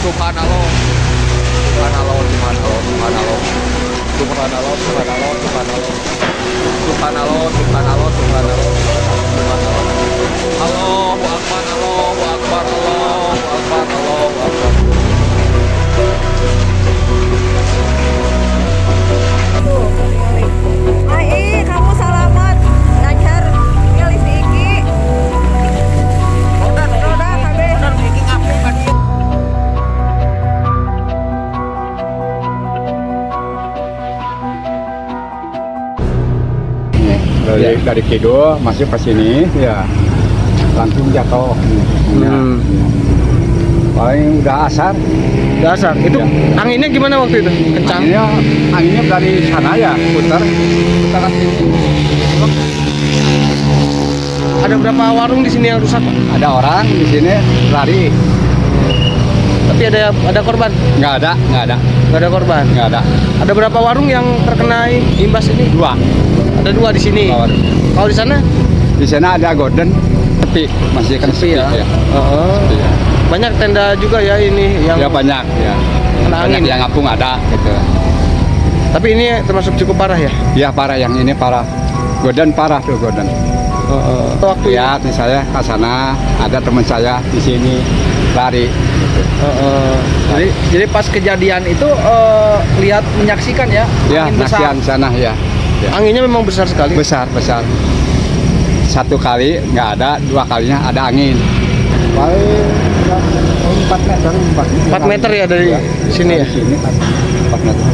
Subhanallah. Subhanallah, subhanallah, subhanallah. Subhanallah, subhanallah, subhanallah. Subhanallah, subhanallah, subhanallah. Subhanallah. Allahu Akbar, Allahu Akbar, Allahu Akbar, Allahu Akbar. Ai, kamu selamat ngajar ngelis di Iki. Roda KB. Roda Iki ngapu kan. Dari Kidul masuk ke sini ya langsung jatuh. Paling udah asar. Udah asar. Itu Ya. anginnya gimana waktu itu? Kencang. Anginnya dari sana ya putar ke sini. Ada berapa warung di sini yang rusak, Pak? Ada orang di sini lari. Tapi ada korban? Nggak ada. Nggak ada korban. Nggak ada. Ada berapa warung yang terkena imbas ini? 2 Ada 2 di sini. warung. Kalau di sana? Di sana ada Gordon, tapi masih kan sepi ya. Sepi ya. Banyak tenda juga ya ini yang Ya banyak ya. kena Banyak angin. yang ngapung ada gitu. Tapi ini termasuk cukup parah ya? Ya parah, yang ini parah. Gordon parah tuh Gordon. Waktu Lihat nih saya ke sana, ada teman saya di sini lari. Jadi pas kejadian itu lihat menyaksikan ya? Ya, Angin besar. nasihan sana ya. Ya. Anginnya memang besar sekali. Besar. Satu kali nggak ada, 2 kalinya ada angin. Paling 4 meter. 4 meter ya dari sini ya? Dari sini 4 meter.